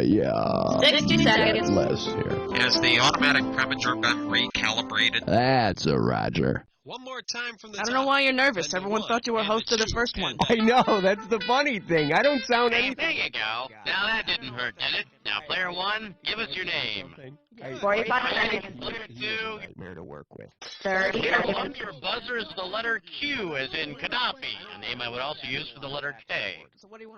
Yeah. 60 seconds. Less here. Has the automatic premature been recalibrated? That's a Roger. One more time from the I don't know why you're nervous. Everyone thought you were host of the first one. I know, that's the funny thing. I don't sound Hey, anything. there you go. Now that didn't hurt, did it? Now, player one, give us your name. 45 seconds. Player two, Nightmare to work with. 30 player seconds. one, your buzzer is the letter Q, as in Gaddafi, a name I would also use for the letter K.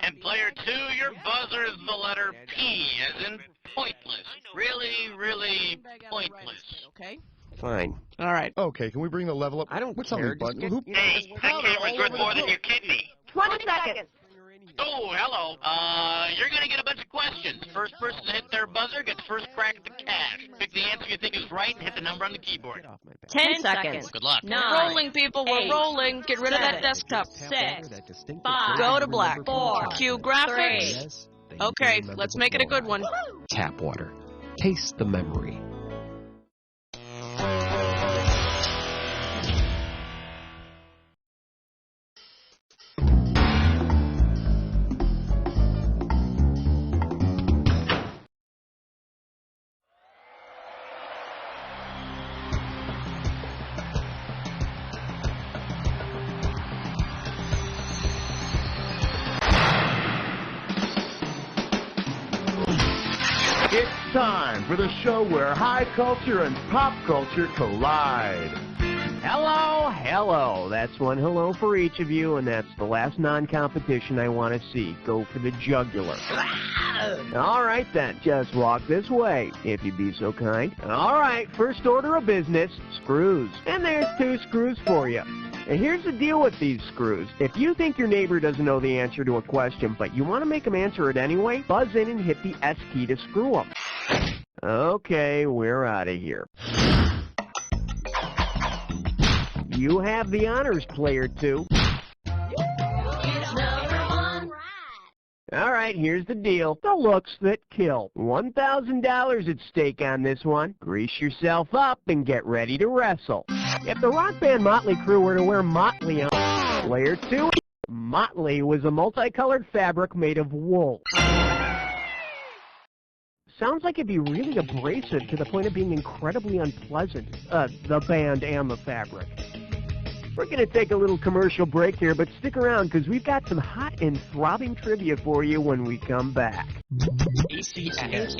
And player two, your buzzer is the letter P, as in pointless. Really, really pointless. Okay. Fine. All right. Okay, can we bring the level up? I don't What's care. on me, Just button? get, Who? you know, Hey, just that all camera's over worth the more than place. your kidney. 20 seconds. Oh, hello. You're gonna get a bunch of questions. First person to hit their buzzer gets first crack at the cash. Pick the answer you think is right and hit the number on the keyboard. 10 seconds. Good luck. 9. Rolling, people. We're rolling. Get rid of that desktop. 6. 5. Go to black. 4. Cue graphics. Okay, let's make it a good one. Tap water. Taste the memory. It's time for the show where high culture and pop culture collide. Hello, hello. That's one hello for each of you, and that's the last non-competition I want to see. Go for the jugular. All right, then. Just walk this way, if you'd be so kind. All right, first order of business, screws. And there's 2 screws for you. And here's the deal with these screws. If you think your neighbor doesn't know the answer to a question, but you want to make him answer it anyway, buzz in and hit the S key to screw him. Okay, we're out of here. You have the honors, player 2. All right, here's the deal. The looks that kill. $1,000 at stake on this one. Grease yourself up and get ready to wrestle. If the rock band Motley Crue were to wear Motley on player 2, Motley was a multicolored fabric made of wool. Sounds like it'd be really abrasive to the point of being incredibly unpleasant. The band and the fabric. We're going to take a little commercial break here, but stick around because we've got some hot and throbbing trivia for you when we come back. ACS.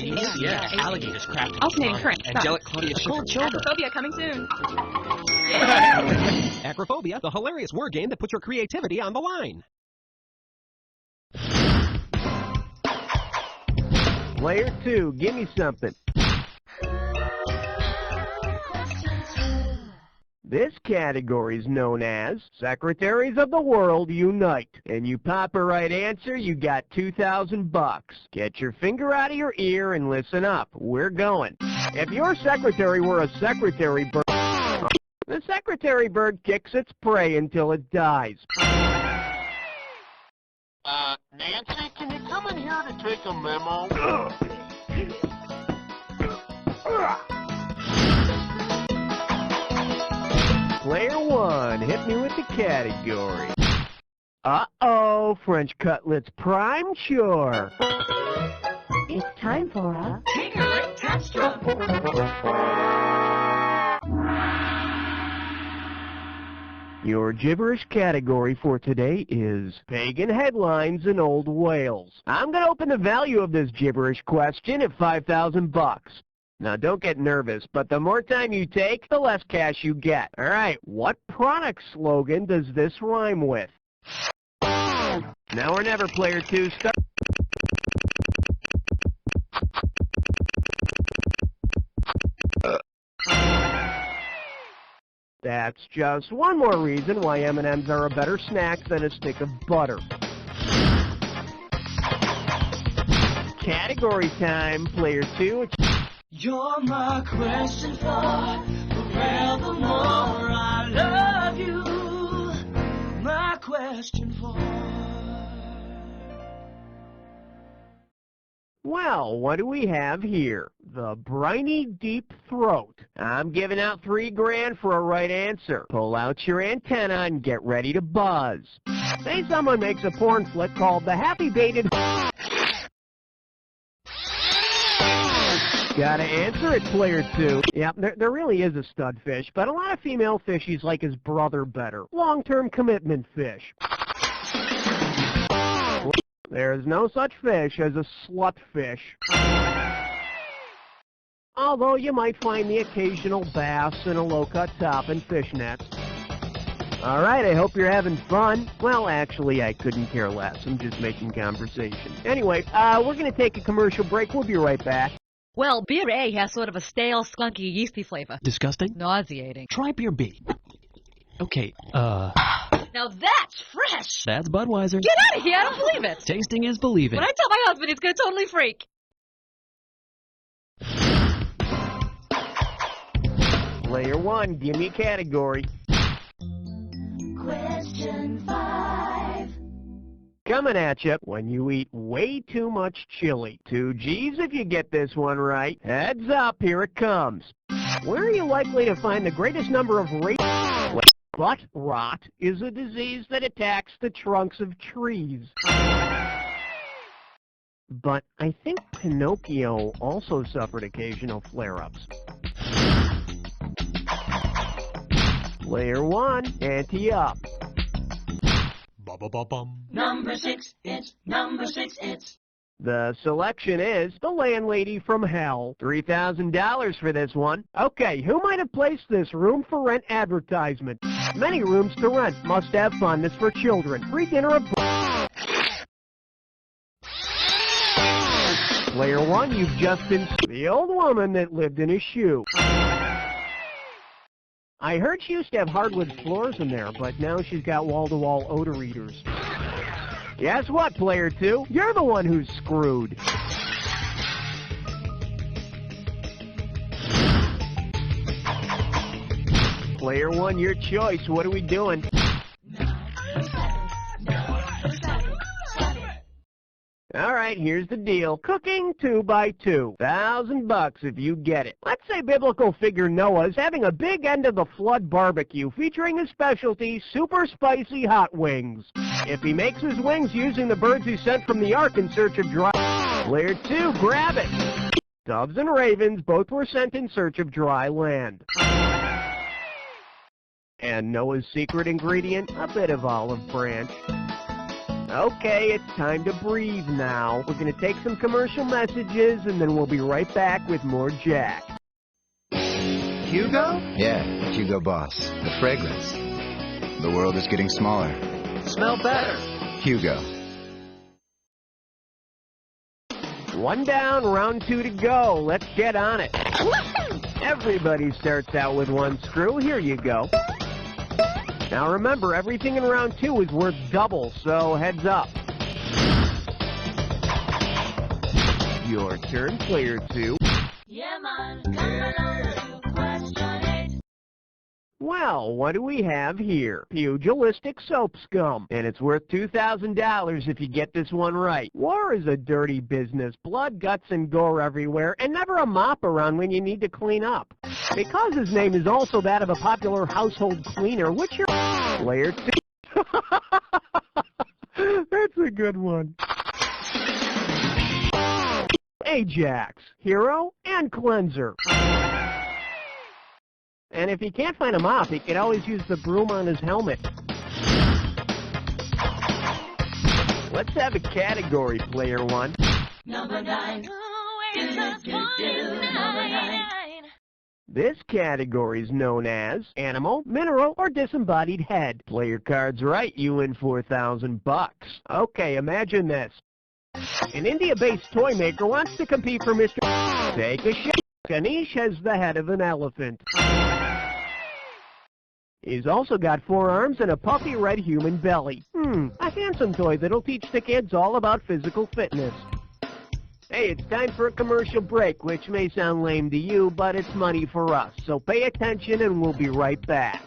Alligators craft. Alternating current. Angelic Claudia Cold shoulder. Acrophobia coming soon. Acrophobia, the hilarious word game that puts your creativity on the line. Player 2, give me something. This category is known as Secretaries of the World Unite. And you pop a right answer, you got $2,000. Get your finger out of your ear and listen up. We're going. If your secretary were a secretary bird, the secretary bird kicks its prey until it dies. Nancy, can you come in here to take a memo? Player 1, hit me with the category. Uh-oh, French cutlets prime sure. It's time for a Your gibberish category for today is pagan headlines in Old Wales. I'm going to open the value of this gibberish question at $5,000. Now, don't get nervous, but the more time you take, the less cash you get. All right, what product slogan does this rhyme with? Now or never, player 2. Start. That's just one more reason why M&Ms are a better snack than a stick of butter. Category time, player 2. You're my question for forevermore. I love you. My question for. Well, what do we have here? The briny deep throat. I'm giving out $3,000 for a right answer. Pull out your antenna and get ready to buzz. Say someone makes a porn flick called The Happy Baited. Gotta answer it, player 2. Yep, there really is a stud fish, but a lot of female fishies like his brother better. Long-term commitment fish. There is no such fish as a slut fish. Although you might find the occasional bass in a low-cut top and fishnets. Alright, I hope you're having fun. Well, actually, I couldn't care less. I'm just making conversation. Anyway, we're gonna take a commercial break. We'll be right back. Well, beer A has sort of a stale, skunky, yeasty flavor. Disgusting? Nauseating. Try beer B. Okay, Now that's fresh! that's Budweiser. Get out of here! I don't believe it! Tasting is believing. When I tell my husband, he's gonna totally freak. Player 1, give me a category. Question 5. Coming at you when you eat way too much chili. 2 G's if you get this one right. Heads up, here it comes. Where are you likely to find the greatest number of butt rot is a disease that attacks the trunks of trees. But I think Pinocchio also suffered occasional flare-ups. Player 1, ante up. Number 6, it's number 6, it's. The selection is The Landlady from Hell. $3,000 for this one. Okay, who might have placed this room for rent advertisement? Many rooms to rent. Must have fun. This for children. Free dinner of... Player 1, you've just been... The old woman that lived in a shoe. I heard she used to have hardwood floors in there, but now she's got wall-to-wall odor eaters. Guess what, player 2? You're the one who's screwed. Player 1, your choice. What are we doing? All right, here's the deal. Cooking 2 by 2. $1,000 if you get it. Let's say biblical figure Noah's having a big end of the flood barbecue featuring his specialty, super spicy hot wings. If he makes his wings using the birds he sent from the ark in search of dry... Player 2, grab it. Doves and ravens both were sent in search of dry land. And Noah's secret ingredient, a bit of olive branch. Okay, it's time to breathe now. We're going to take some commercial messages, and then we'll be right back with more Jack. Hugo? Yeah, Hugo Boss. The fragrance. The world is getting smaller. Smell better. Hugo. 1 down, round 2 to go. Let's get on it. Everybody starts out with 1 screw. Here you go. Now remember, everything in round 2 is worth double, so heads up. Your turn, player 2. Yeah, man, come along to question 8. Well, what do we have here? Pugilistic soap scum. And it's worth $2,000 if you get this one right. War is a dirty business. Blood, guts, and gore everywhere, and never a mop around when you need to clean up. Because his name is also that of a popular household cleaner, which you're... Player 2. That's a good one. Ajax, hero and cleanser. And if he can't find a mop, he can always use the broom on his helmet. Let's have a category, player 1. Number 9. Number 9. This category is known as animal, mineral, or disembodied head. Play your cards right, you win $4,000. Okay, imagine this. An India-based toy maker wants to compete for Mr. Take a shot. Ganesh has the head of an elephant. He's also got 4 arms and a puffy red human belly. A handsome toy that'll teach the kids all about physical fitness. Hey, it's time for a commercial break, which may sound lame to you, but it's money for us. So pay attention and we'll be right back.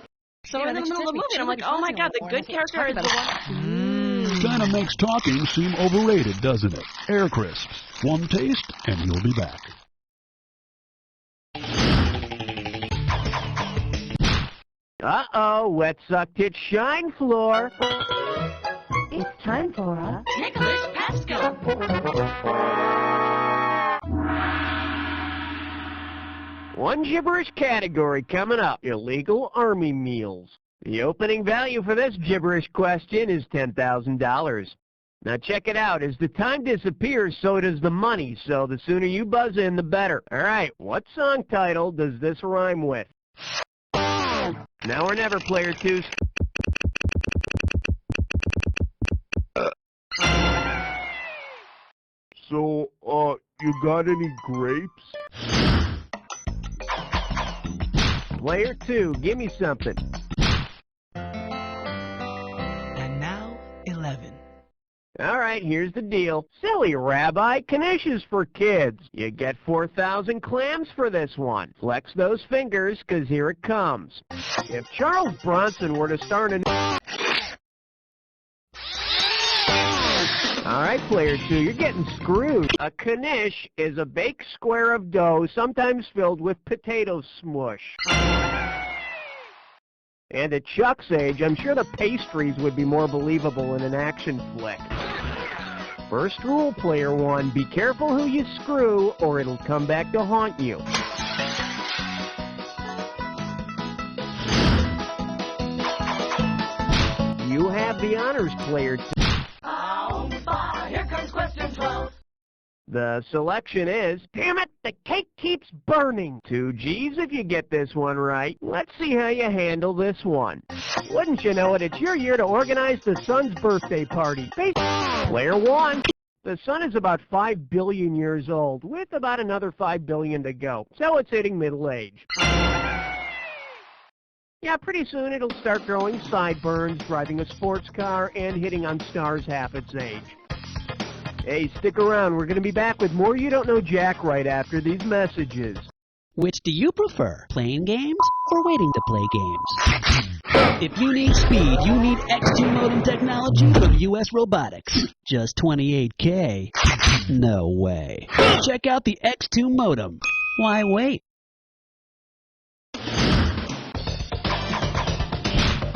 So in the middle of the movie, and I'm like, oh my god, the good character is the one. Kinda makes talking seem overrated, doesn't it? Air Crisps. One taste, and you'll be back. Uh-oh, wet sucked its shine floor. It's time for a ticklish Pasco. One gibberish category coming up, illegal army meals. The opening value for this gibberish question is $10,000. Now check it out. As the time disappears, so does the money. So the sooner you buzz in, the better. All right, what song title does this rhyme with? Now or never, player 2. So, you got any grapes? Player 2, give me something. And now, 11. All right, here's the deal. Silly Rabbi, Knish is for kids. You get 4,000 clams for this one. Flex those fingers, 'cause here it comes. If Charles Bronson were to start a... All right, player 2, you're getting screwed. A Knish is a baked square of dough, sometimes filled with potato smush. And at Chuck's age, I'm sure the pastries would be more believable in an action flick. First rule, player 1, be careful who you screw, or it'll come back to haunt you. You have the honors, player 2. Here comes question 12. The selection is, damn it, the cake keeps burning. 2 G's if you get this one right. Let's see how you handle this one. Wouldn't you know it, it's your year to organize the sun's birthday party. Player 1. The sun is about 5 billion years old, with about another 5 billion to go. So it's hitting middle age. Yeah, pretty soon it'll start growing sideburns, driving a sports car, and hitting on stars half its age. Hey, stick around. We're going to be back with more You Don't Know Jack right after these messages. Which do you prefer, playing games or waiting to play games? If you need speed, you need X2 modem technology from US Robotics. Just 28K? No way. Check out the X2 modem. Why wait?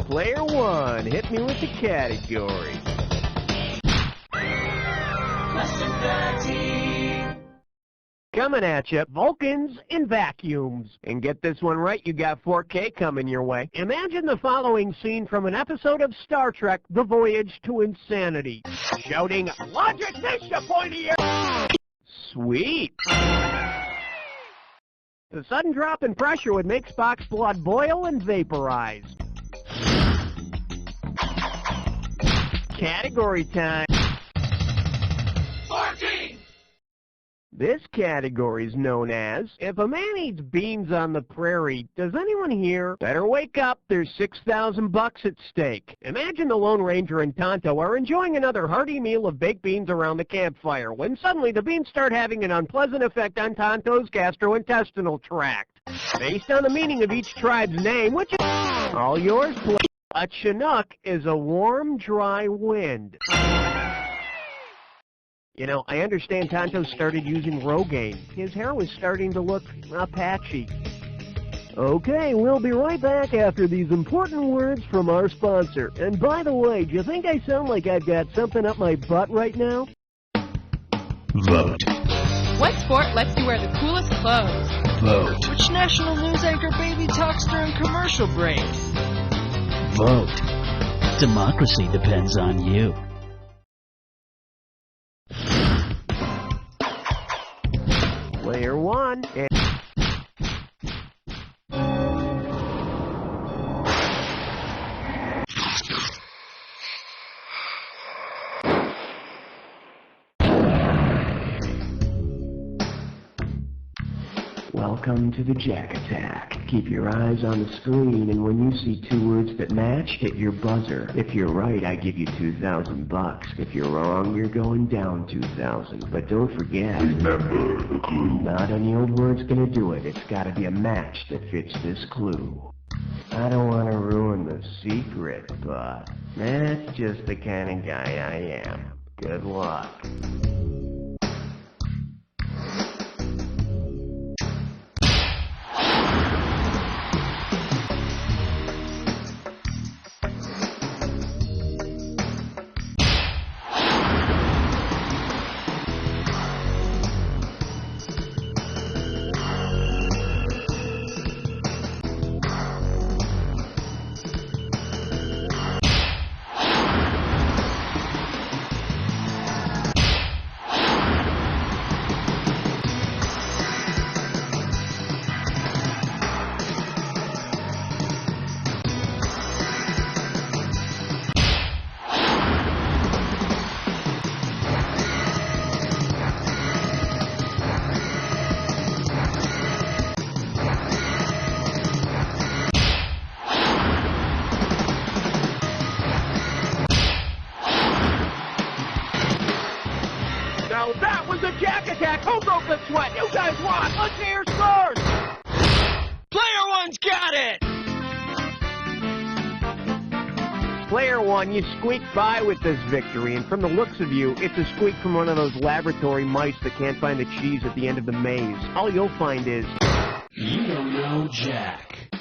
Player 1, hit me with the category. Question 13. Coming at you, Vulcans and vacuums. And get this one right, you got 4K coming your way. Imagine the following scene from an episode of Star Trek, The Voyage to Insanity. Shouting, "Logic this, you pointy ear!" Sweet. The sudden drop in pressure would make Spock's blood boil and vaporize. Category time. 14. This category is known as, if a man eats beans on the prairie, does anyone here? Better wake up, there's $6,000 at stake. Imagine the Lone Ranger and Tonto are enjoying another hearty meal of baked beans around the campfire, when suddenly the beans start having an unpleasant effect on Tonto's gastrointestinal tract. Based on the meaning of each tribe's name, which is all yours, please. A Chinook is a warm, dry wind. You know, I understand Tonto started using Rogaine. His hair was starting to look patchy. Okay, we'll be right back after these important words from our sponsor. And by the way, do you think I sound like I've got something up my butt right now? Vote. What sport lets you wear the coolest clothes? Vote. Which national news anchor baby talks during commercial breaks? Vote. Democracy depends on you. Player 1. Welcome to the Jack Attack. Keep your eyes on the screen, and when you see 2 words that match, hit your buzzer. If you're right, I give you $2,000. If you're wrong, you're going down 2,000. But don't forget, remember the clue. Not any old word's gonna do it. It's gotta be a match that fits this clue. I don't want to ruin the secret, but that's just the kind of guy I am. Good luck. attack. Hold open sweat. You guys won. Let's hear scores. Player one's got it. Player one, you squeaked by with this victory, and from the looks of you, it's a squeak from one of those laboratory mice that can't find the cheese at the end of the maze. All you'll find is... You don't know Jack.